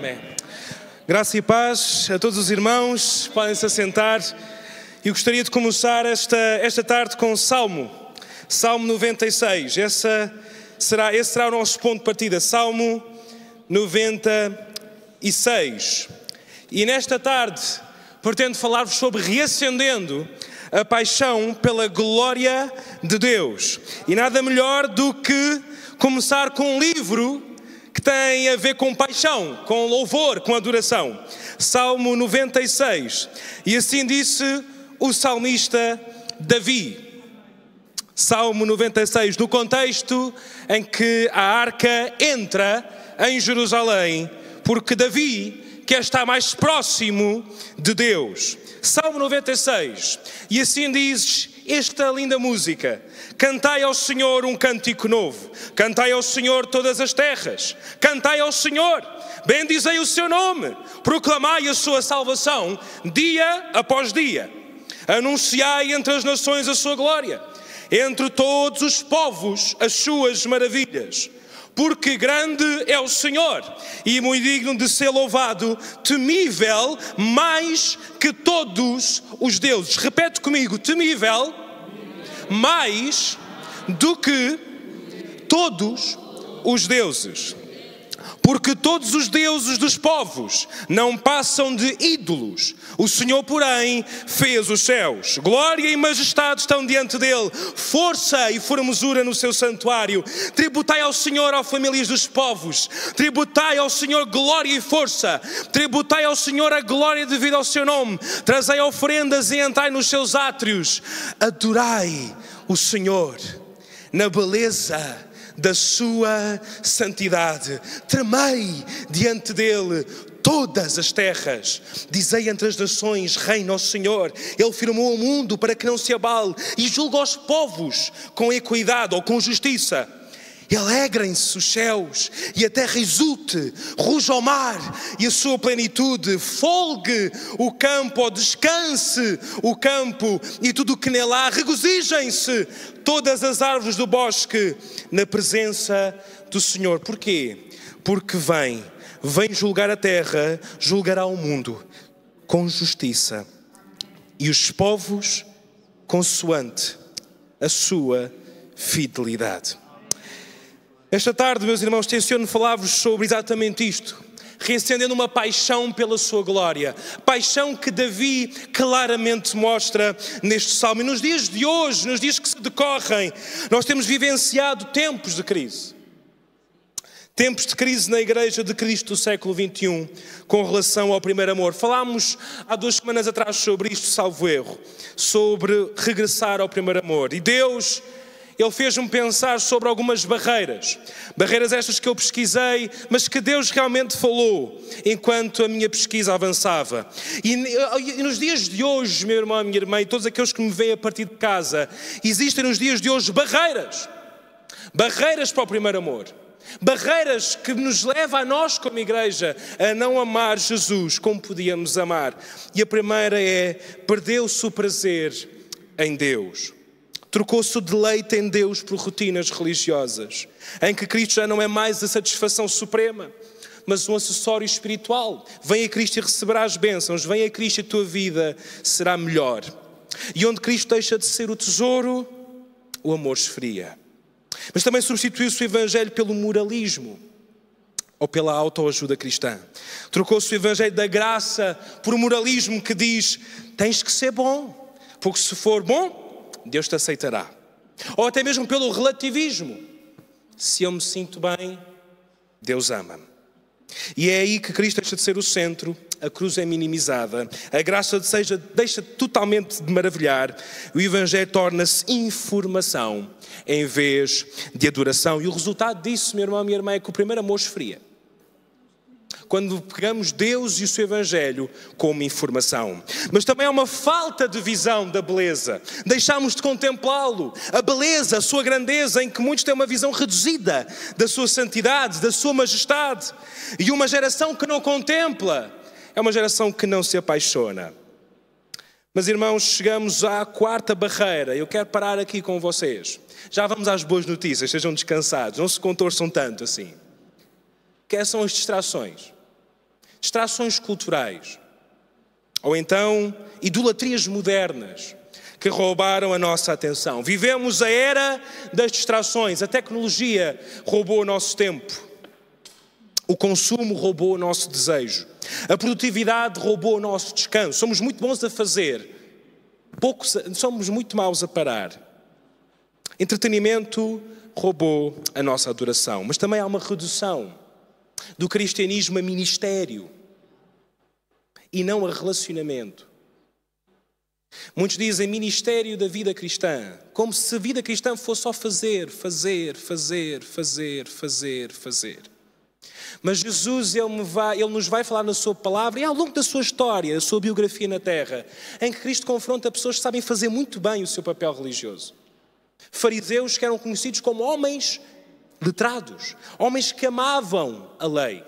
Amém. Graça e paz a todos os irmãos, podem-se assentar. Eu gostaria de começar esta tarde com o Salmo 96. Esse será o nosso ponto de partida, Salmo 96. E nesta tarde pretendo falar-vos sobre reacendendo a paixão pela glória de Deus. E nada melhor do que começar com um livro que tem a ver com paixão, com louvor, com adoração. Salmo 96. E assim disse o salmista Davi. Salmo 96, no contexto em que a arca entra em Jerusalém, porque Davi quer estar mais próximo de Deus. Salmo 96. E assim diz esta linda música: cantai ao Senhor um cântico novo, cantai ao Senhor todas as terras, cantai ao Senhor, bendizei o seu nome, proclamai a sua salvação dia após dia, anunciai entre as nações a sua glória, entre todos os povos as suas maravilhas. Porque grande é o Senhor e muito digno de ser louvado, temível mais que todos os deuses. Repete comigo: temível mais do que todos os deuses. Porque todos os deuses dos povos não passam de ídolos. O Senhor, porém, fez os céus. Glória e majestade estão diante dele. Força e formosura no seu santuário. Tributai ao Senhor, ó famílias dos povos. Tributai ao Senhor glória e força. Tributai ao Senhor a glória devido ao seu nome. Trazei oferendas e entrai nos seus átrios. Adorai o Senhor na beleza da sua santidade. Tremei diante dele todas as terras. Dizei entre as nações: reina o Senhor. Ele firmou o mundo para que não se abale e julga os povos com equidade ou com justiça. Alegrem-se os céus e a terra exulte, ruja o mar e a sua plenitude, folgue o campo, ou descanse o campo e tudo o que nele há, regozijem-se todas as árvores do bosque na presença do Senhor. Porquê? Porque vem julgar a terra, julgará o mundo com justiça e os povos consoante a sua fidelidade. Esta tarde, meus irmãos, tenciono falar-vos sobre exatamente isto: reacendendo uma paixão pela sua glória. Paixão que Davi claramente mostra neste salmo. E nos dias de hoje, nos dias que se decorrem, nós temos vivenciado tempos de crise. Tempos de crise na Igreja de Cristo do século XXI, com relação ao primeiro amor. Falámos há 2 semanas atrás sobre isto, salvo erro, sobre regressar ao primeiro amor. E Deus, Ele fez-me pensar sobre algumas barreiras. Barreiras estas que eu pesquisei, mas que Deus realmente falou enquanto a minha pesquisa avançava. E nos dias de hoje, meu irmão, minha irmã, e todos aqueles que me veem a partir de casa, existem nos dias de hoje barreiras. Barreiras para o primeiro amor. Barreiras que nos levam a nós como igreja a não amar Jesus como podíamos amar. E a primeira é: perdeu-se o prazer em Deus. Trocou-se o deleite em Deus por rotinas religiosas, em que Cristo já não é mais a satisfação suprema, mas um acessório espiritual. Vem a Cristo e receberás as bênçãos, vem a Cristo e a tua vida será melhor. E onde Cristo deixa de ser o tesouro, o amor esfria. Mas também substituiu-se o Evangelho pelo moralismo, ou pela autoajuda cristã. Trocou-se o Evangelho da graça por um moralismo que diz: tens que ser bom, porque se for bom, Deus te aceitará. Ou até mesmo pelo relativismo: se eu me sinto bem, Deus ama-me. E é aí que Cristo deixa de ser o centro, a cruz é minimizada, a graça deixa totalmente de maravilhar, o Evangelho torna-se informação em vez de adoração. E o resultado disso, meu irmão, minha irmã, é que o primeiro amor esfria. Quando pegamos Deus e o seu Evangelho como informação. Mas também há uma falta de visão da beleza. Deixamos de contemplá-lo, a beleza, a sua grandeza, em que muitos têm uma visão reduzida da sua santidade, da sua majestade. E uma geração que não contempla é uma geração que não se apaixona. Mas, irmãos, chegamos à 4ª barreira. Eu quero parar aqui com vocês. Já vamos às boas notícias, sejam descansados, não se contorçam tanto assim. Que são as distrações. distrações culturais, ou então idolatrias modernas que roubaram a nossa atenção. Vivemos a era das distrações, a tecnologia roubou o nosso tempo, o consumo roubou o nosso desejo, a produtividade roubou o nosso descanso. Somos muito bons a fazer, somos muito maus a parar. Entretenimento roubou a nossa adoração, mas também há uma redução do cristianismo a ministério e não a relacionamento. Muitos dizem ministério da vida cristã, como se a vida cristã fosse só fazer. Mas Jesus, Ele nos vai falar na sua palavra e ao longo da sua história, a sua biografia na terra, em que Cristo confronta pessoas que sabem fazer muito bem o seu papel religioso. Fariseus que eram conhecidos como homens letrados, homens que amavam a lei,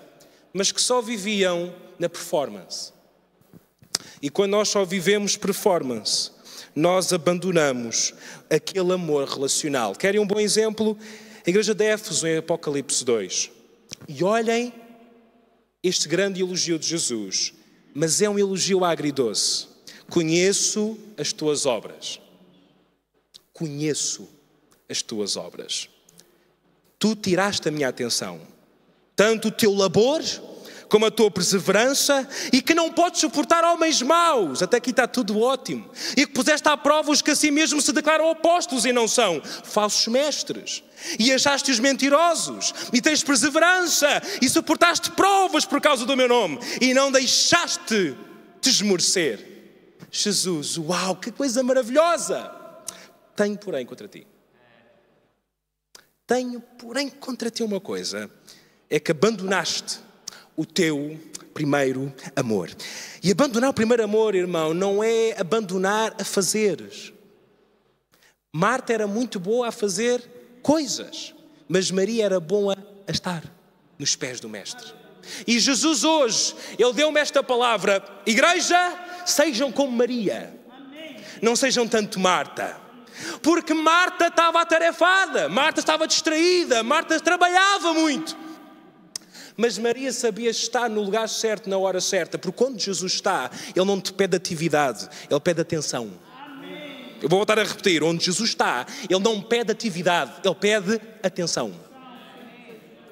mas que só viviam na performance. E quando nós só vivemos performance, nós abandonamos aquele amor relacional. Querem um bom exemplo? A igreja de Éfeso, em Apocalipse 2. E olhem este grande elogio de Jesus, mas é um elogio agridoce. Conheço as tuas obras. Conheço as tuas obras. Tu tiraste a minha atenção. Tanto o teu labor como a tua perseverança, e que não podes suportar homens maus. Até aqui está tudo ótimo. E que puseste à prova os que a si mesmo se declaram apóstolos e não são, falsos mestres. E achaste-os mentirosos, e tens perseverança, e suportaste provas por causa do meu nome, e não deixaste te esmorecer. Jesus, uau, que coisa maravilhosa! Tenho, porém, contra ti uma coisa, é que abandonaste o teu primeiro amor. E abandonar o primeiro amor, irmão, não é abandonar a fazeres. Marta era muito boa a fazer coisas, mas Maria era boa a estar nos pés do Mestre. E Jesus hoje, Ele deu-me esta palavra: igreja, sejam como Maria, não sejam tanto Marta. Porque Marta estava atarefada, Marta estava distraída, Marta trabalhava muito. Mas Maria sabia estar no lugar certo, na hora certa. Porque quando Jesus está, Ele não te pede atividade, Ele pede atenção. Amém. Eu vou voltar a repetir. Onde Jesus está, Ele não pede atividade, Ele pede atenção.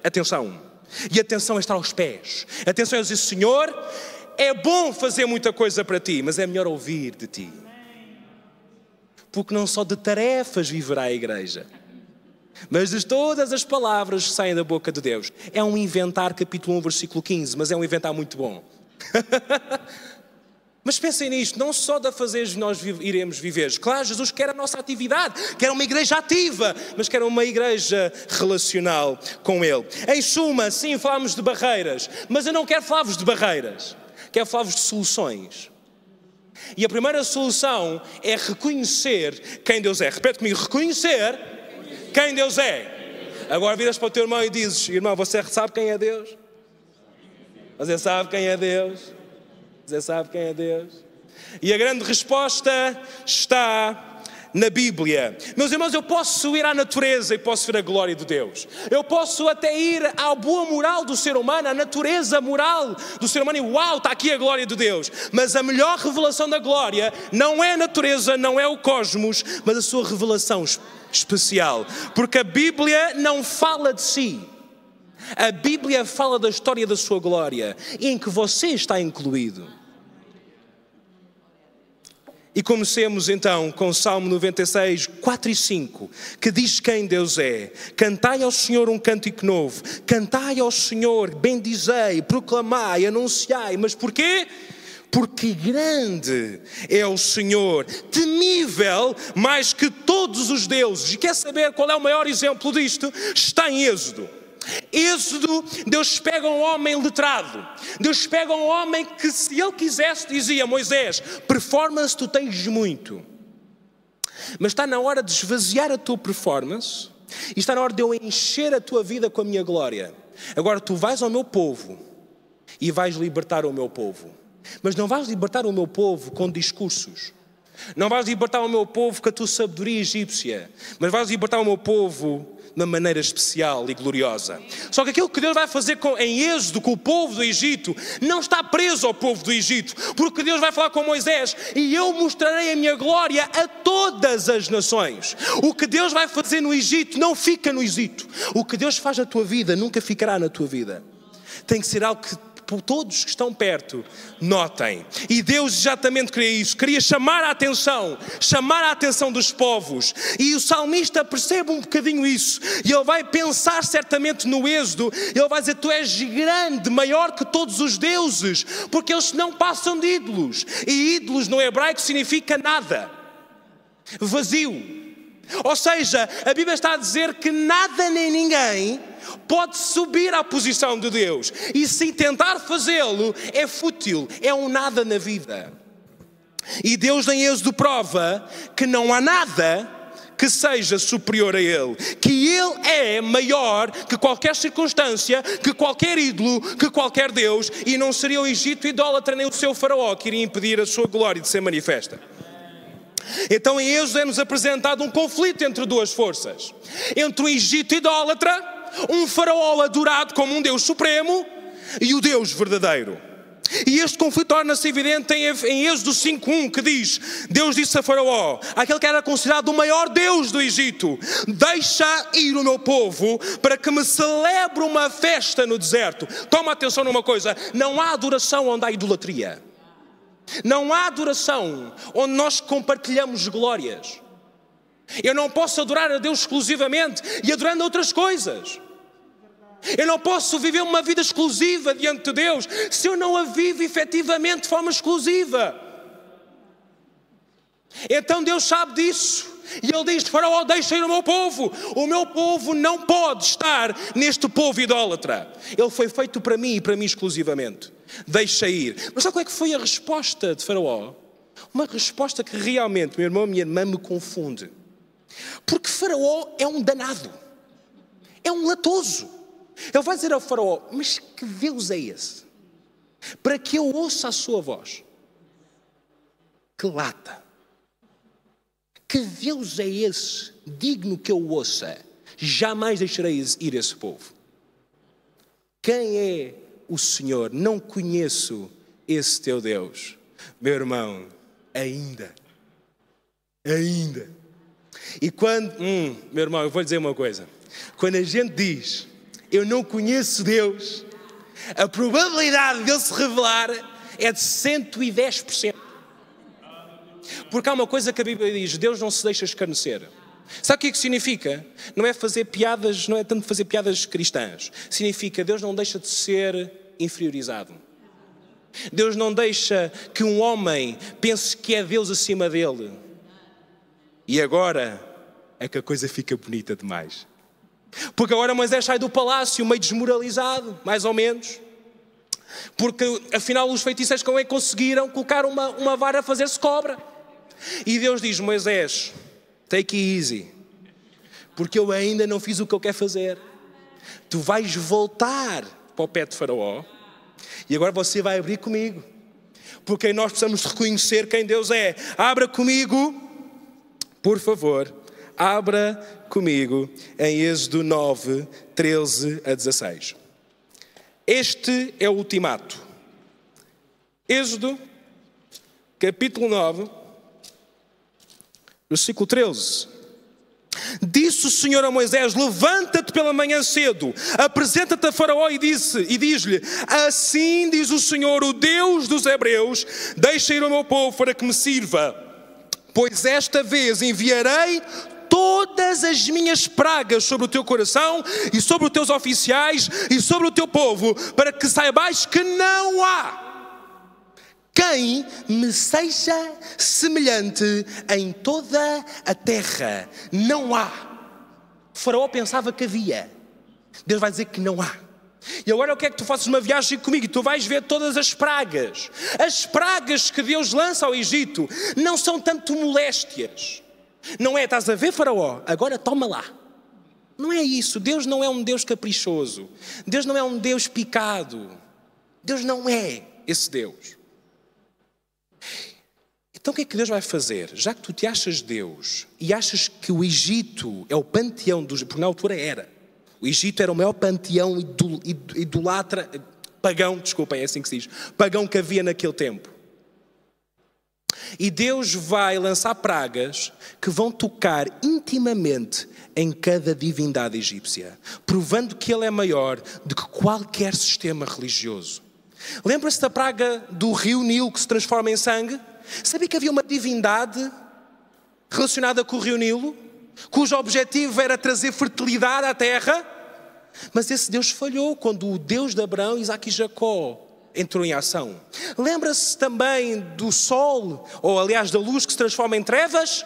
Atenção. E atenção é estar aos pés. Atenção é dizer: Senhor, é bom fazer muita coisa para Ti, mas é melhor ouvir de Ti. Porque não só de tarefas viverá a igreja, mas de todas as palavras que saem da boca de Deus. É um inventar, capítulo 1, versículo 15, mas é um inventar muito bom. Mas pensem nisto, não só da fazeres nós iremos viver. Claro, Jesus quer a nossa atividade, quer uma igreja ativa, mas quer uma igreja relacional com Ele. Em suma, sim, falamos de barreiras, mas eu não quero falar-vos de barreiras, quero falar-vos de soluções. E a primeira solução é reconhecer quem Deus é. Repete comigo: reconhecer quem Deus é. Agora viras para o teu irmão e dizes: irmão, você sabe quem é Deus? Você sabe quem é Deus? Você sabe quem é Deus? E a grande resposta está na Bíblia. Meus irmãos, eu posso ir à natureza e posso ver a glória de Deus. Eu posso até ir à boa moral do ser humano, à natureza moral do ser humano, e uau, está aqui a glória de Deus. Mas a melhor revelação da glória não é a natureza, não é o cosmos, mas a sua revelação especial. Porque a Bíblia não fala de si. A Bíblia fala da história da sua glória, em que você está incluído. E comecemos então com o Salmo 96, 4 e 5, que diz quem Deus é. Cantai ao Senhor um cântico novo, cantai ao Senhor, bendizei, proclamai, anunciai. Mas porquê? Porque grande é o Senhor, temível mais que todos os deuses. E quer saber qual é o maior exemplo disto? Está em Êxodo. Êxodo, Deus pega um homem letrado. Deus pega um homem que, se ele quisesse, dizia: Moisés, performance tu tens muito, mas está na hora de esvaziar a tua performance e está na hora de eu encher a tua vida com a minha glória. Agora tu vais ao meu povo e vais libertar o meu povo. Mas não vais libertar o meu povo com discursos. Não vais libertar o meu povo com a tua sabedoria egípcia. Mas vais libertar o meu povo de uma maneira especial e gloriosa. Só que aquilo que Deus vai fazer em Êxodo com o povo do Egito não está preso ao povo do Egito, porque Deus vai falar com Moisés: e eu mostrarei a minha glória a todas as nações. O que Deus vai fazer no Egito não fica no Egito. O que Deus faz na tua vida nunca ficará na tua vida. Tem que ser algo que todos que estão perto notem. E Deus exatamente queria isso, queria chamar a atenção dos povos. E o salmista percebe um bocadinho isso, e ele vai pensar certamente no Êxodo. Ele vai dizer: tu és grande, maior que todos os deuses, porque eles não passam de ídolos. E ídolos no hebraico significa nada, vazio. Ou seja, a Bíblia está a dizer que nada nem ninguém pode subir à posição de Deus. E se tentar fazê-lo é fútil, é um nada na vida. E Deus em Êxodo prova que não há nada que seja superior a Ele. Que Ele é maior que qualquer circunstância, que qualquer ídolo, que qualquer Deus. E não seria o Egito idólatra nem o seu faraó que iria impedir a sua glória de ser manifesta. Então em Êxodo é-nos apresentado um conflito entre duas forças. Entre o Egito idólatra, um faraó adorado como um Deus supremo, e o Deus verdadeiro. E este conflito torna-se evidente em Êxodo 5:1, que diz: Deus disse a faraó, aquele que era considerado o maior Deus do Egito: deixa ir o meu povo para que me celebre uma festa no deserto. Toma atenção numa coisa: não há adoração onde há idolatria. Não há adoração onde nós compartilhamos glórias. Eu não posso adorar a Deus exclusivamente e adorando outras coisas. Eu não posso viver uma vida exclusiva diante de Deus se eu não a vivo efetivamente de forma exclusiva. Então Deus sabe disso. E Ele diz: faraó, deixa ir o meu povo. O meu povo não pode estar neste povo idólatra. Ele foi feito para mim e para mim exclusivamente. Deixa ir. Mas sabe qual é que foi a resposta de faraó? Uma resposta que realmente, meu irmão e minha irmã, me confunde. Porque faraó é um danado. É um latoso. Ele vai dizer ao faraó: mas que Deus é esse? Para que eu ouça a sua voz? Que lata. Que Deus é esse, digno que eu ouça? Jamais deixarei ir esse povo. Quem é o Senhor? Não conheço esse teu Deus. Meu irmão, ainda. E quando, meu irmão, eu vou lhe dizer uma coisa. Quando a gente diz: eu não conheço Deus, a probabilidade de Ele se revelar é de 110%. Porque há uma coisa que a Bíblia diz: Deus não se deixa escarnecer. Sabe o que é que significa? Não é fazer piadas, não é tanto fazer piadas cristãs. Significa: Deus não deixa de ser inferiorizado. Deus não deixa que um homem pense que é Deus acima dele. E agora é que a coisa fica bonita demais. Porque agora Moisés sai do palácio meio desmoralizado, mais ou menos. Porque afinal os feiticeiros conseguiram colocar uma vara a fazer-se cobra. E Deus diz: Moisés, take it easy, porque eu ainda não fiz o que eu quero fazer. Tu vais voltar para o pé de faraó e agora você vai abrir comigo. Porque nós precisamos reconhecer quem Deus é. Abra comigo, por favor, abra comigo em Êxodo 9, 13 a 16. Este é o ultimato. Êxodo, capítulo 9, versículo 13. Disse o Senhor a Moisés: levanta-te pela manhã cedo, apresenta-te a Faraó e diz-lhe: assim diz o Senhor, o Deus dos Hebreus: deixa ir o meu povo para que me sirva, pois esta vez enviarei todas as minhas pragas sobre o teu coração e sobre os teus oficiais e sobre o teu povo, para que saibais que não há quem me seja semelhante em toda a terra. Não há. O faraó pensava que havia. Deus vai dizer que não há. E agora eu quero que tu faças uma viagem comigo e tu vais ver todas as pragas. As pragas que Deus lança ao Egito não são tanto moléstias. Não é: estás a ver, faraó? Agora toma lá. Não é isso. Deus não é um Deus caprichoso. Deus não é um Deus picado. Deus não é esse Deus. Então o que é que Deus vai fazer? Já que tu te achas Deus e achas que o Egito é o panteão dos... Porque na altura era. O Egito era o maior panteão idolatra... Pagão, desculpem, é assim que se diz. Pagão que havia naquele tempo. E Deus vai lançar pragas que vão tocar intimamente em cada divindade egípcia, provando que Ele é maior do que qualquer sistema religioso. Lembra-se da praga do rio Nilo que se transforma em sangue? Sabia que havia uma divindade relacionada com o rio Nilo, cujo objetivo era trazer fertilidade à terra? Mas esse Deus falhou quando o Deus de Abraão, Isaque e Jacó entrou em ação. Lembra-se também do sol, ou aliás da luz que se transforma em trevas?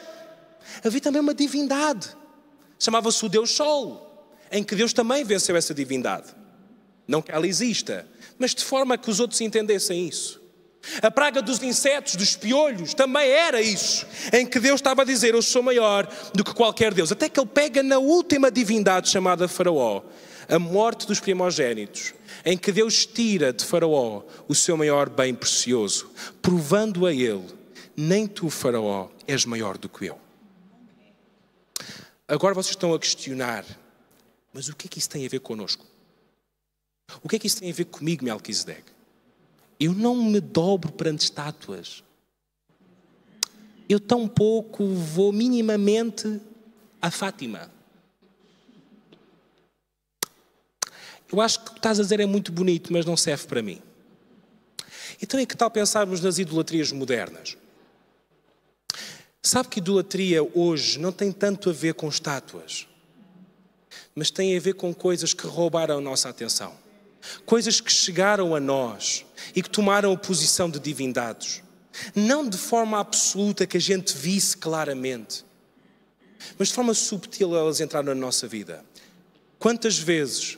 Havia também uma divindade, chamava-se o Deus Sol, em que Deus também venceu essa divindade. Não que ela exista, mas de forma que os outros entendessem isso. A praga dos insetos, dos piolhos, também era isso, em que Deus estava a dizer: eu sou maior do que qualquer Deus. Até que Ele pega na última divindade chamada Faraó, a morte dos primogénitos, em que Deus tira de Faraó o seu maior bem precioso, provando a ele: nem tu, Faraó, és maior do que eu. Agora vocês estão a questionar: mas o que é que isso tem a ver connosco? O que é que isso tem a ver comigo, Melquisedeque? Eu não me dobro perante estátuas. Eu tampouco vou minimamente a Fátima. Eu acho que o que estás a dizer é muito bonito, mas não serve para mim. Então é que tal pensarmos nas idolatrias modernas? Sabe que idolatria hoje não tem tanto a ver com estátuas, mas tem a ver com coisas que roubaram a nossa atenção. Coisas que chegaram a nós e que tomaram a posição de divindades. Não de forma absoluta que a gente visse claramente, mas de forma subtil elas entraram na nossa vida. Quantas vezes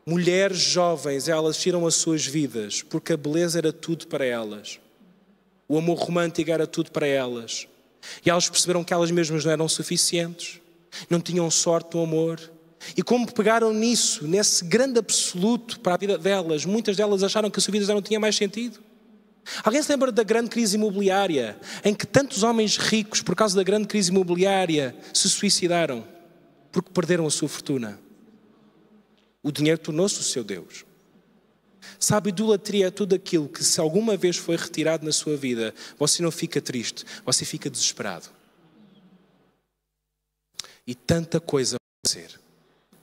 mulheres jovens, elas tiram as suas vidas porque a beleza era tudo para elas. O amor romântico era tudo para elas. E elas perceberam que elas mesmas não eram suficientes. Não tinham sorte no amor. E como pegaram nisso, nesse grande absoluto para a vida delas, muitas delas acharam que a sua vida já não tinha mais sentido. Alguém se lembra da grande crise imobiliária, em que tantos homens ricos, por causa da grande crise imobiliária, se suicidaram porque perderam a sua fortuna? O dinheiro tornou-se o seu Deus. Sabe, idolatria é tudo aquilo que, se alguma vez foi retirado na sua vida, você não fica triste, você fica desesperado. E tanta coisa pode ser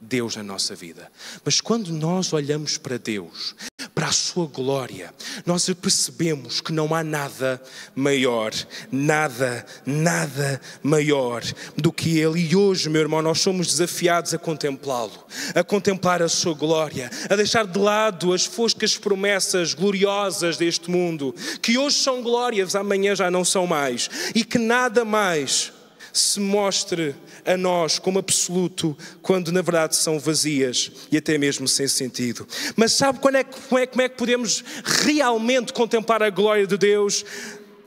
Deus na nossa vida. Mas quando nós olhamos para Deus, para a sua glória, nós percebemos que não há nada maior, nada maior do que Ele. E hoje, meu irmão, nós somos desafiados a contemplá-lo, a contemplar a sua glória, a deixar de lado as foscas promessas gloriosas deste mundo, que hoje são glórias, amanhã já não são mais, e que nada mais se mostre a nós como absoluto, quando na verdade são vazias e até mesmo sem sentido. Mas sabe como é que podemos realmente contemplar a glória de Deus?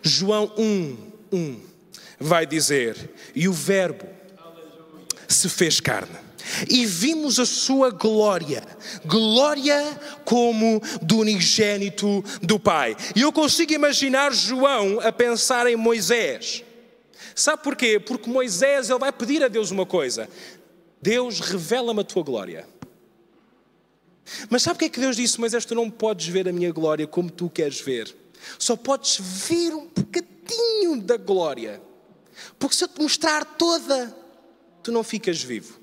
João 1:1 vai dizer: e o Verbo se fez carne, e vimos a sua glória, glória como do unigênito do Pai. E eu consigo imaginar João a pensar em Moisés. Sabe porquê? Porque Moisés, ele vai pedir a Deus uma coisa: Deus, revela-me a tua glória. Mas sabe o que é que Deus disse? Moisés, tu não podes ver a minha glória como tu queres ver. Só podes ver um bocadinho da glória. Porque se eu te mostrar toda, tu não ficas vivo.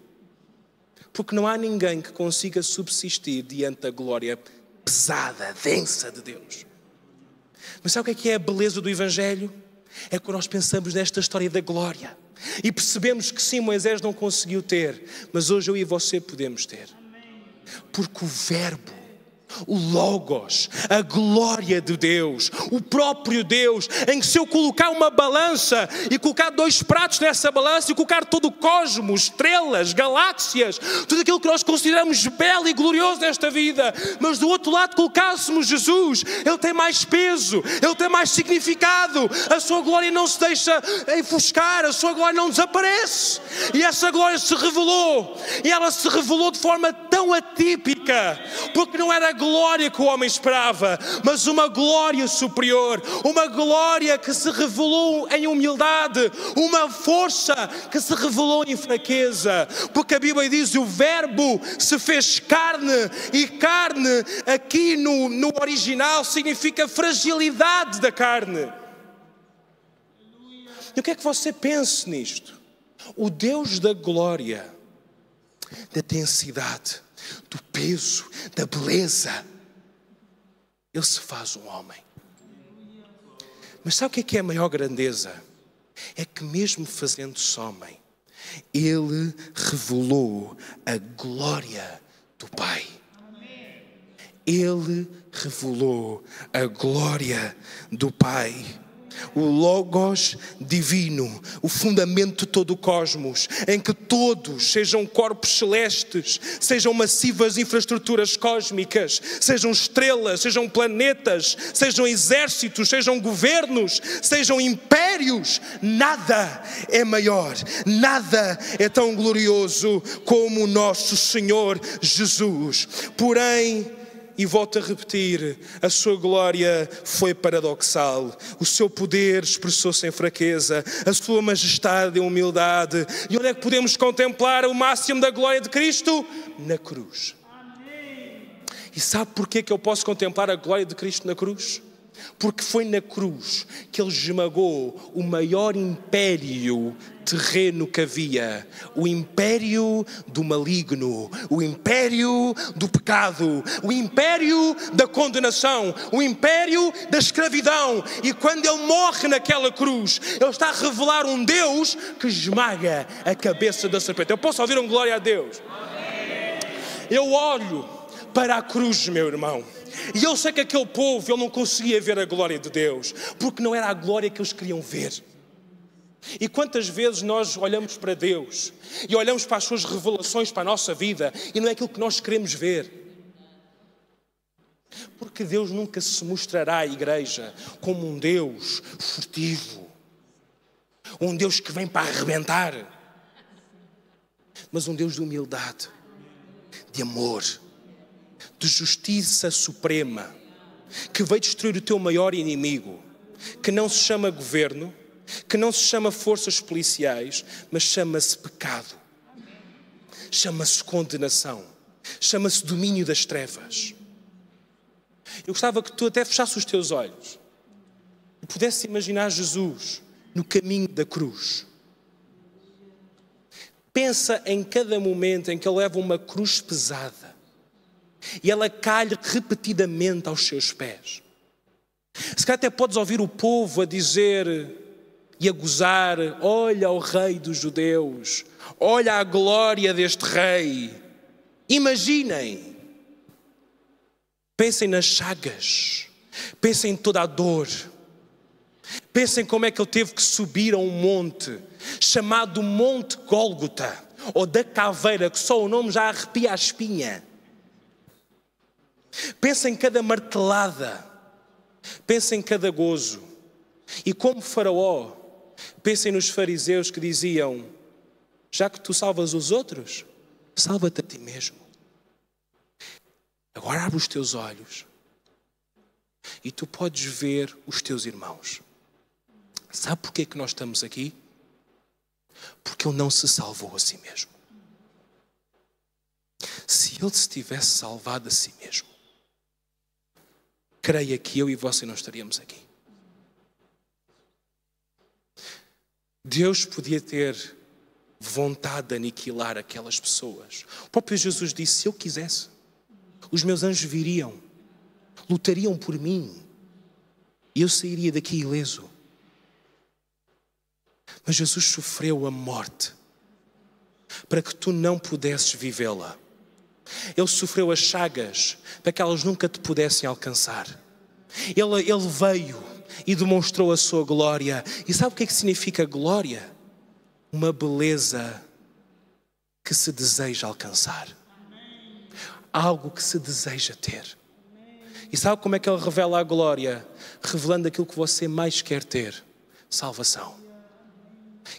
Porque não há ninguém que consiga subsistir diante da glória pesada, densa de Deus. Mas sabe o que é a beleza do Evangelho? É quando nós pensamos nesta história da glória e percebemos que sim, Moisés não conseguiu ter, mas hoje eu e você podemos ter. Porque o Verbo, o Logos, a glória de Deus, o próprio Deus, em que se eu colocar uma balança e colocar 2 pratos nessa balança e colocar todo o cosmos, estrelas, galáxias, tudo aquilo que nós consideramos belo e glorioso nesta vida, mas do outro lado colocássemos Jesus, Ele tem mais peso, Ele tem mais significado, a sua glória não se deixa enfoscar, a sua glória não desaparece. E essa glória se revelou, e ela se revelou de forma tão tão atípica, porque não era a glória que o homem esperava, mas uma glória superior, uma glória que se revelou em humildade, uma força que se revelou em fraqueza, porque a Bíblia diz: o verbo se fez carne, e carne aqui no original significa fragilidade da carne. E o que é que você pensa nisto? O Deus da glória, da densidade, do peso, da beleza, Ele se faz um homem. Mas sabe o que é a maior grandeza? É que mesmo fazendo-se homem, Ele revelou a glória do Pai. Ele revelou a glória do Pai. O Logos divino, o fundamento de todo o cosmos, em que todos, sejam corpos celestes, sejam massivas infraestruturas cósmicas, sejam estrelas, sejam planetas, sejam exércitos, sejam governos, sejam impérios, nada é maior, nada é tão glorioso como o nosso Senhor Jesus. Porém, e volto a repetir, a sua glória foi paradoxal. O seu poder expressou-se em fraqueza, a sua majestade em humildade. E onde é que podemos contemplar o máximo da glória de Cristo? Na cruz. E sabe porquê que eu posso contemplar a glória de Cristo na cruz? Porque foi na cruz que Ele esmagou o maior império terreno que havia, o império do maligno, o império do pecado, o império da condenação, o império da escravidão. E quando Ele morre naquela cruz, Ele está a revelar um Deus que esmaga a cabeça da serpente. Eu posso ouvir um glória a Deus? Eu olho para a cruz, meu irmão, e eu sei que aquele povo, ele não conseguia ver a glória de Deus, porque não era a glória que eles queriam ver. E quantas vezes nós olhamos para Deus e olhamos para as suas revelações para a nossa vida e não é aquilo que nós queremos ver? Porque Deus nunca se mostrará à igreja como um Deus furtivo, um Deus que vem para arrebentar, mas um Deus de humildade, de amor, de justiça suprema, que veio destruir o teu maior inimigo, que não se chama governo, que não se chama forças policiais, mas chama-se pecado, chama-se condenação, chama-se domínio das trevas. Eu gostava que tu até fechasses os teus olhos e pudesse imaginar Jesus no caminho da cruz. Pensa em cada momento em que Ele leva uma cruz pesada e ela cai repetidamente aos seus pés. Se calhar até podes ouvir o povo a dizer e a gozar: olha o rei dos judeus, olha a glória deste rei. Imaginem, pensem nas chagas, pensem em toda a dor, pensem como é que ele teve que subir a um monte chamado Monte Gólgota, ou da caveira, que só o nome já arrepia a espinha. Pensem em cada martelada, pensem em cada gozo. E como Faraó, pensem nos fariseus que diziam: já que tu salvas os outros, salva-te a ti mesmo. Agora abre os teus olhos e tu podes ver os teus irmãos. Sabe porquê que nós estamos aqui? Porque Ele não se salvou a si mesmo. Se Ele se tivesse salvado a si mesmo, creia que eu e você não estaríamos aqui. Deus podia ter vontade de aniquilar aquelas pessoas. O próprio Jesus disse: se eu quisesse, os meus anjos viriam, lutariam por mim e eu sairia daqui ileso. Mas Jesus sofreu a morte para que tu não pudesses vivê-la. Ele sofreu as chagas para que elas nunca te pudessem alcançar. Ele veio e demonstrou a sua glória. E sabe o que é que significa glória? Uma beleza que se deseja alcançar. Algo que se deseja ter. E sabe como é que Ele revela a glória? Revelando aquilo que você mais quer ter: salvação.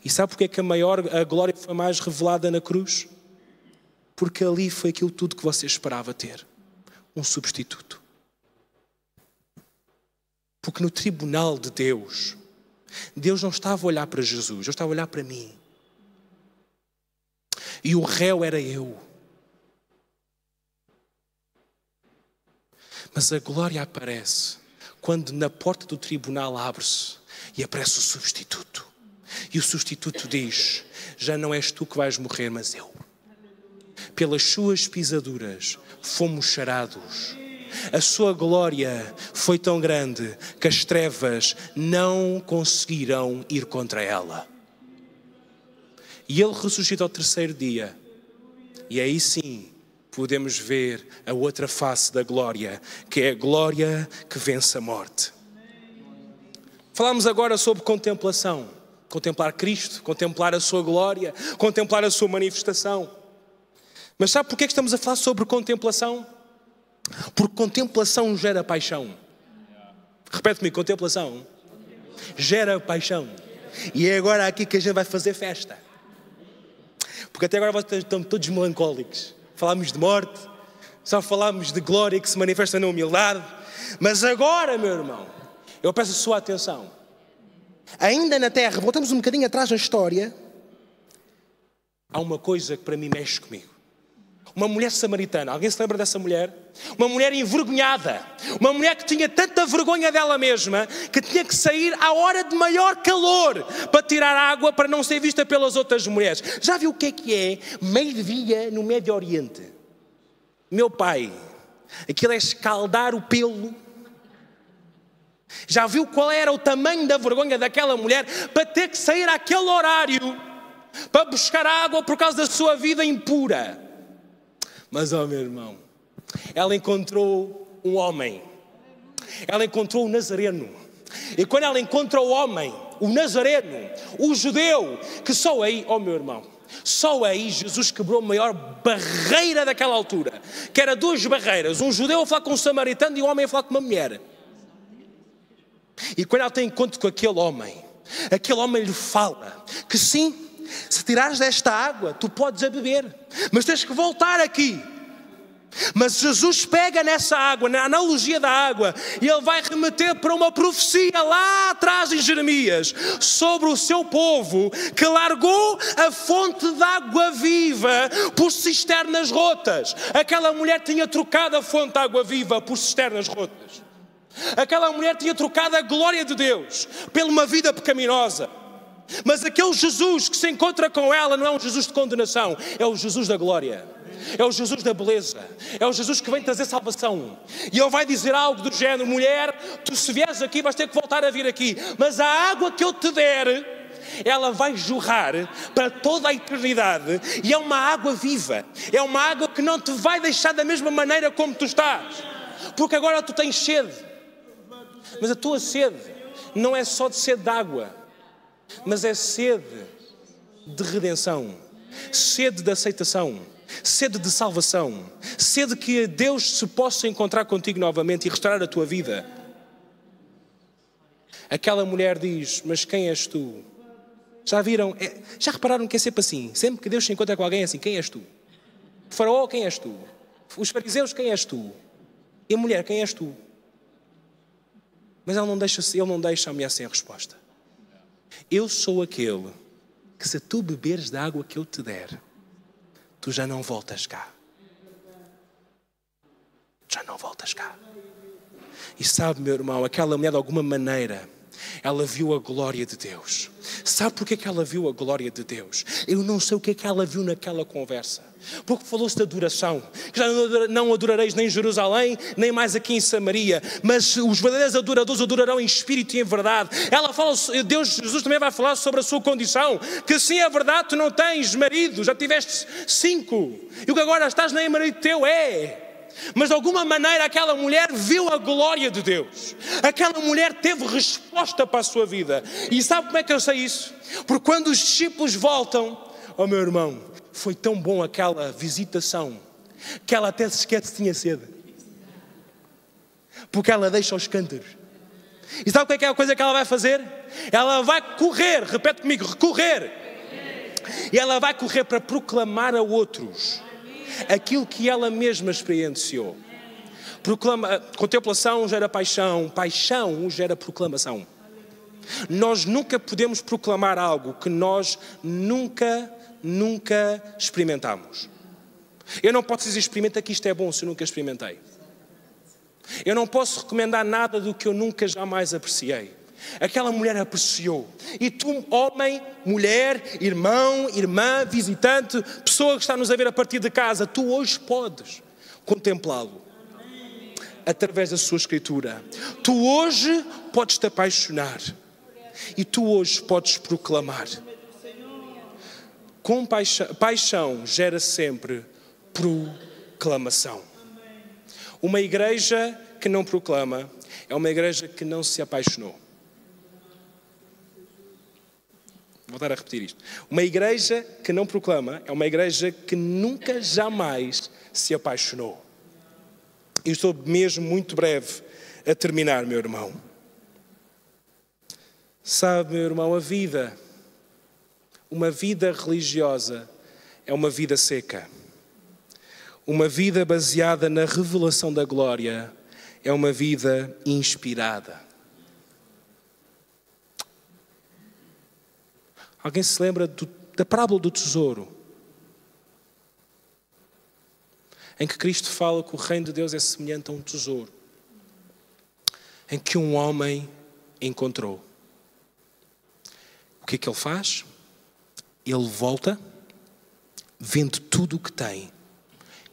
E sabe porque é que a glória foi mais revelada na cruz? Porque ali foi aquilo tudo que você esperava ter. Um substituto. Porque no tribunal de Deus, Deus não estava a olhar para Jesus, Deus estava a olhar para mim. E o réu era eu. Mas a glória aparece quando na porta do tribunal abre-se e aparece o substituto. E o substituto diz: já não és tu que vais morrer, mas eu. Pelas suas pisaduras fomos sarados. A sua glória foi tão grande que as trevas não conseguirão ir contra ela. E ele ressuscita ao terceiro dia. E aí sim podemos ver a outra face da glória, que é a glória que vence a morte. Falamos agora sobre contemplação. Contemplar Cristo, contemplar a sua glória, contemplar a sua manifestação. Mas sabe porquê que estamos a falar sobre contemplação? Porque contemplação gera paixão. Repete-me, contemplação gera paixão. E é agora aqui que a gente vai fazer festa. Porque até agora vocês estão todos melancólicos. Falámos de morte, só falámos de glória que se manifesta na humildade. Mas agora, meu irmão, eu peço a sua atenção. Ainda na terra, voltamos um bocadinho atrás na história, há uma coisa que para mim mexe comigo. Uma mulher samaritana, alguém se lembra dessa mulher? Uma mulher envergonhada, uma mulher que tinha tanta vergonha dela mesma, que tinha que sair à hora de maior calor para tirar água para não ser vista pelas outras mulheres. Já viu o que é meio-dia no Médio Oriente? Meu pai, aquilo é escaldar o pelo. Já viu qual era o tamanho da vergonha daquela mulher para ter que sair àquele horário para buscar água por causa da sua vida impura? Mas, meu irmão, ela encontrou um homem. Ela encontrou o Nazareno. E quando ela encontra o homem, o Nazareno, o judeu, que só aí, meu irmão, só aí Jesus quebrou a maior barreira daquela altura. Que era duas barreiras. Um judeu a falar com um samaritano e um homem a falar com uma mulher. E quando ela tem encontro com aquele homem lhe fala que sim, se tirares desta água, tu podes a beber, mas tens que voltar aqui. Mas Jesus pega nessa água, na analogia da água, e ele vai remeter para uma profecia lá atrás em Jeremias, sobre o seu povo que largou a fonte de água viva por cisternas rotas. Aquela mulher tinha trocado a fonte de água viva por cisternas rotas. Aquela mulher tinha trocado a glória de Deus por uma vida pecaminosa. Mas aquele Jesus que se encontra com ela não é um Jesus de condenação, é o Jesus da glória. É o Jesus da beleza. É o Jesus que vem trazer salvação. E ele vai dizer algo do género: mulher, tu se vieres aqui vais ter que voltar a vir aqui, mas a água que eu te der, ela vai jorrar para toda a eternidade. E é uma água viva. É uma água que não te vai deixar da mesma maneira como tu estás. Porque agora tu tens sede. Mas a tua sede não é só de sede de água, mas é sede de redenção, sede de aceitação, sede de salvação, sede que Deus se possa encontrar contigo novamente e restaurar a tua vida. Aquela mulher diz: mas quem és tu? Já viram? Já repararam que é sempre assim? Sempre que Deus se encontra com alguém é assim: quem és tu? O faraó, quem és tu? Os fariseus, quem és tu? E a mulher, quem és tu? Mas ele não deixa a mulher sem resposta. Eu sou aquele que, se tu beberes da água que eu te der, tu já não voltas cá. Já não voltas cá. E sabe, meu irmão, aquela mulher de alguma maneira, ela viu a glória de Deus. Sabe porquê que ela viu a glória de Deus? Eu não sei o que é que ela viu naquela conversa. Porque falou-se de adoração. Que já não adorareis nem em Jerusalém, nem mais aqui em Samaria. Mas os verdadeiros adoradores adorarão em espírito e em verdade. Ela fala, Jesus também vai falar sobre a sua condição. Que sim, é verdade, tu não tens marido, já tiveste 5. E o que agora estás nem marido teu é. Mas de alguma maneira aquela mulher viu a glória de Deus. Aquela mulher teve resposta para a sua vida. E sabe como é que eu sei isso? Porque quando os discípulos voltam, meu irmão, foi tão bom aquela visitação que ela até se esquece que tinha sede. Porque ela deixa os cântaros. E sabe o que é a coisa que ela vai fazer? Ela vai correr, repete comigo, correr. E ela vai correr para proclamar a outros aquilo que ela mesma experienciou. Contemplação gera paixão, paixão gera proclamação. Nós nunca podemos proclamar algo que nós nunca experimentamos. Eu não posso dizer experimenta que isto é bom se eu nunca experimentei. Eu não posso recomendar nada do que eu nunca jamais apreciei. Aquela mulher apreciou. E tu, homem, mulher, irmão, irmã, visitante, pessoa que está-nos a ver a partir de casa, tu hoje podes contemplá-lo através da sua Escritura. Tu hoje podes te apaixonar. E tu hoje podes proclamar. Com paixão gera sempre proclamação. Uma igreja que não proclama é uma igreja que não se apaixonou. Vou voltar a repetir isto. Uma igreja que não proclama é uma igreja que nunca, jamais se apaixonou. E estou mesmo muito breve a terminar, meu irmão. Sabe, meu irmão, uma vida religiosa é uma vida seca. Uma vida baseada na revelação da glória é uma vida inspirada. Alguém se lembra da parábola do tesouro? Em que Cristo fala que o reino de Deus é semelhante a um tesouro, em que um homem encontrou. O que é que ele faz? Ele volta, vende tudo o que tem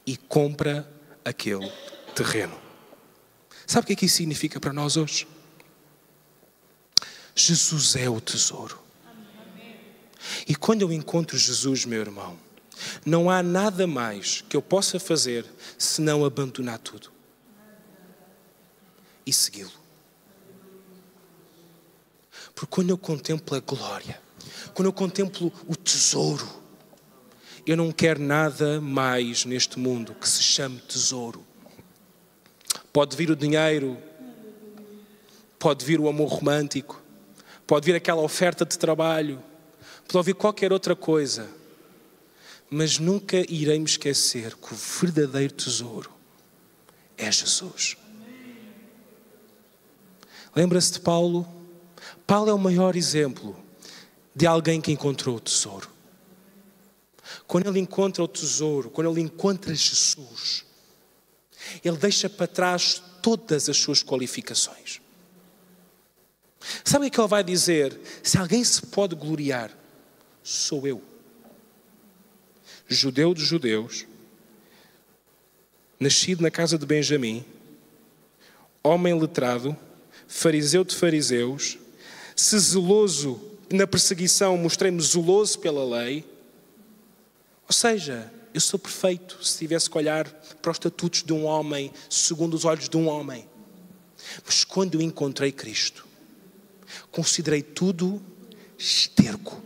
e compra aquele terreno. Sabe o que é que isso significa para nós hoje? Jesus é o tesouro. E quando eu encontro Jesus, meu irmão, não há nada mais que eu possa fazer senão abandonar tudo e segui-lo. Porque quando eu contemplo a glória, quando eu contemplo o tesouro, eu não quero nada mais neste mundo que se chame tesouro. Pode vir o dinheiro, pode vir o amor romântico, pode vir aquela oferta de trabalho, pode vir qualquer outra coisa, mas nunca iremos esquecer que o verdadeiro tesouro é Jesus. Lembra-se de Paulo? Paulo é o maior exemplo de alguém que encontrou o tesouro. Quando ele encontra o tesouro, quando ele encontra Jesus, ele deixa para trás todas as suas qualificações. Sabe o que ele vai dizer? Se alguém se pode gloriar, sou eu. Judeu de judeus, nascido na casa de Benjamim, homem letrado, fariseu de fariseus, se zeloso na perseguição, mostrei-me zeloso pela lei. Ou seja, eu sou perfeito se tivesse que olhar para os estatutos de um homem, segundo os olhos de um homem. Mas quando eu encontrei Cristo, considerei tudo esterco.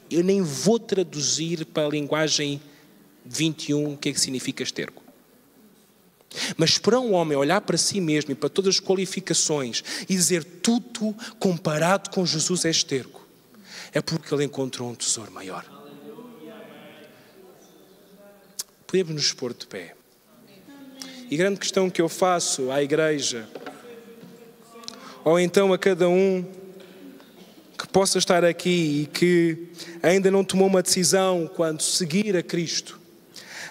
Eu nem vou traduzir para a linguagem 21 o que é que significa esterco. Mas para um homem olhar para si mesmo e para todas as qualificações e dizer tudo comparado com Jesus é esterco, é porque ele encontrou um tesouro maior. Podemos nos pôr de pé. E a grande questão que eu faço à igreja, ou então a cada um que possa estar aqui e que ainda não tomou uma decisão quanto seguir a Cristo,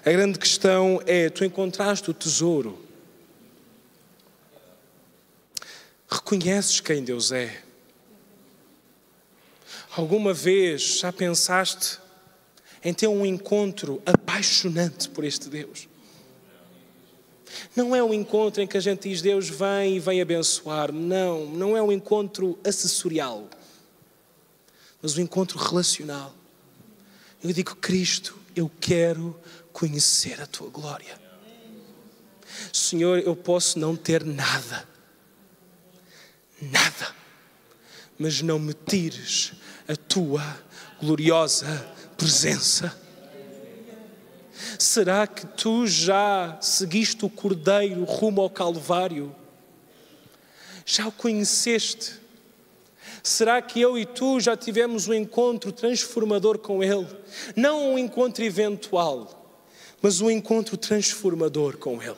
a grande questão é, tu encontraste o tesouro? Reconheces quem Deus é? Alguma vez já pensaste em ter um encontro apaixonante por este Deus? Não é um encontro em que a gente diz Deus vem e vem abençoar. Não é um encontro acessorial, mas um encontro relacional. Eu digo, Cristo, eu quero conhecer a Tua glória. Senhor, eu posso não ter nada, mas não me tires a Tua gloriosa presença. Será que Tu já seguiste o Cordeiro rumo ao Calvário? Já o conheceste? Será que eu e tu já tivemos um encontro transformador com Ele? Não um encontro eventual, mas um encontro transformador com Ele.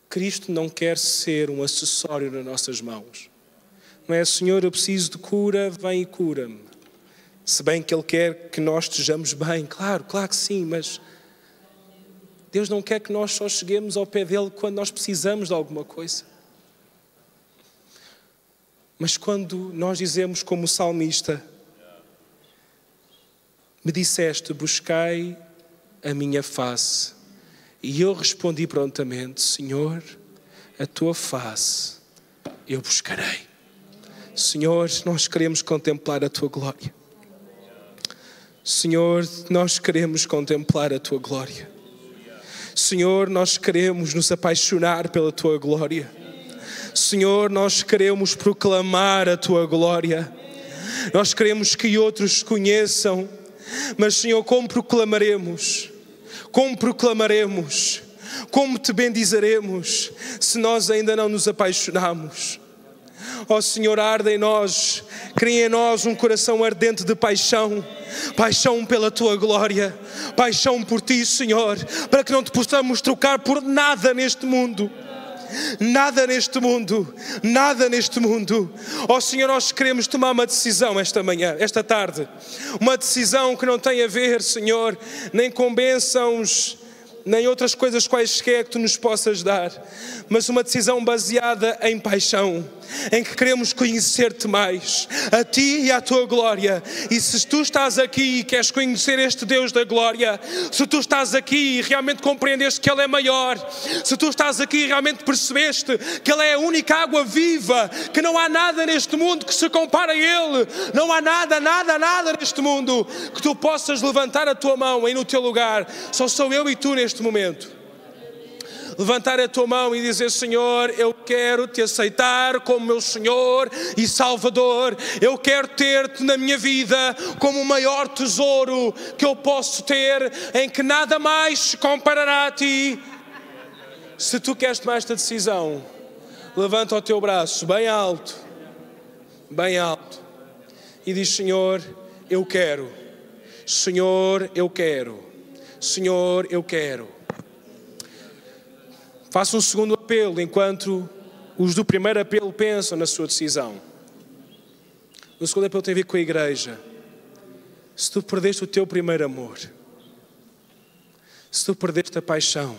Cristo não quer ser um acessório nas nossas mãos. Não é, Senhor, eu preciso de cura, vem e cura-me. Se bem que Ele quer que nós estejamos bem, claro que sim, mas Deus não quer que nós só cheguemos ao pé dEle quando nós precisamos de alguma coisa. Mas quando nós dizemos como o salmista, me disseste, buscai a minha face. E eu respondi prontamente, Senhor, a tua face eu buscarei. Senhor, nós queremos contemplar a tua glória. Senhor, nós queremos contemplar a tua glória. Senhor, nós queremos nos apaixonar pela tua glória. Senhor, nós queremos proclamar a tua glória. Nós queremos que outros conheçam. Mas, Senhor, como proclamaremos, como te bendizeremos, se nós ainda não nos apaixonamos? Ó Senhor, arde em nós, cria em nós um coração ardente de paixão pela tua glória, paixão por ti, Senhor, para que não te possamos trocar por nada neste mundo. Nada neste mundo. Ó Senhor, nós queremos tomar uma decisão esta tarde. Uma decisão que não tem a ver, Senhor, nem com bênçãos, nem outras coisas quaisquer que Tu nos possas dar. Mas uma decisão baseada em paixão, em que queremos conhecer-Te mais, a Ti e à Tua glória. E se Tu estás aqui e queres conhecer este Deus da glória, se Tu estás aqui e realmente compreendeste que Ele é maior, se Tu estás aqui e realmente percebeste que Ele é a única água viva, que não há nada neste mundo que se compare a Ele, não há nada neste mundo, que Tu possas levantar a Tua mão aí no Teu lugar. Só sou eu e Tu neste momento. Levantar a tua mão e dizer, Senhor, eu quero Te aceitar como meu Senhor e Salvador. Eu quero ter-Te na minha vida como o maior tesouro que eu posso ter, em que nada mais se comparará a Ti. Se tu queres tomar esta decisão, levanta o teu braço bem alto, e diz, Senhor, eu quero. Senhor, eu quero. Senhor, eu quero. Faça um segundo apelo enquanto os do primeiro apelo pensam na sua decisão. O segundo apelo tem a ver com a igreja. Se tu perdeste o teu primeiro amor, se tu perdeste a paixão,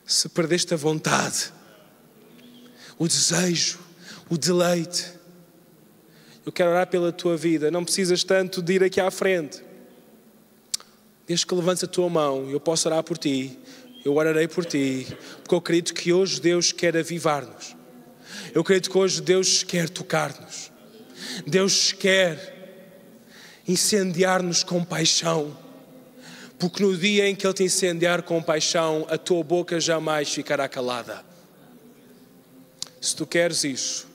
se perdeste a vontade, o desejo, o deleite, eu quero orar pela tua vida. Não precisas tanto de ir aqui à frente. Desde que levantes a tua mão, eu posso orar por ti. Eu orarei por ti, porque eu acredito que hoje Deus quer avivar-nos. Eu acredito que hoje Deus quer tocar-nos. Deus quer incendiar-nos com paixão. Porque no dia em que Ele te incendiar com paixão, a tua boca jamais ficará calada. Se tu queres isso,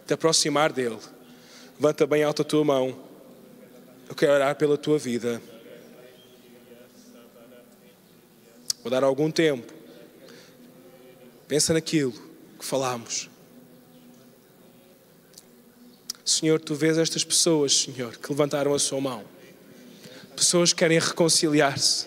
te aproximar dEle, levanta bem alta a tua mão. Eu quero orar pela tua vida. Vou dar algum tempo. Pensa naquilo que falámos. Senhor, Tu vês estas pessoas, Senhor, que levantaram a sua mão. Pessoas que querem reconciliar-se.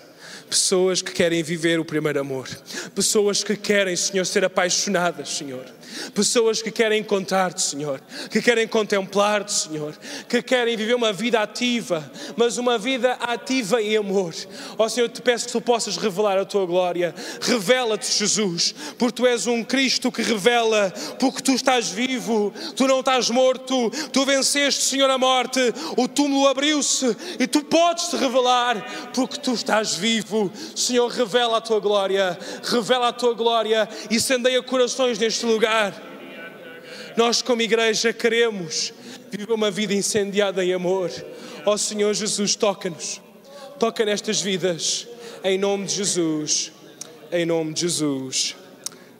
Pessoas que querem viver o primeiro amor. Pessoas que querem, Senhor, ser apaixonadas, Senhor. Pessoas que querem encontrar-Te, Senhor. Que querem contemplar-Te, Senhor. Que querem viver uma vida ativa, mas uma vida ativa em amor. Ó Senhor, eu te peço que Tu possas revelar a Tua glória. Revela-te, Jesus, porque Tu és um Cristo que revela, porque Tu estás vivo, Tu não estás morto, Tu venceste, Senhor, a morte, o túmulo abriu-se e Tu podes te revelar, porque Tu estás vivo. Senhor, revela a Tua glória e incendeia corações neste lugar. Nós como igreja queremos viver uma vida incendiada em amor. Ó Senhor Jesus, toca-nos, toca nestas vidas, em nome de Jesus,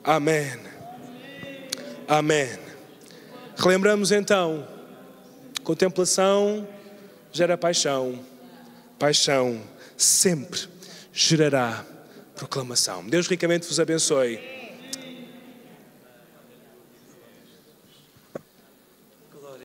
amém, amém. Relembramos então, contemplação gera paixão, paixão sempre gerará proclamação. Deus ricamente vos abençoe.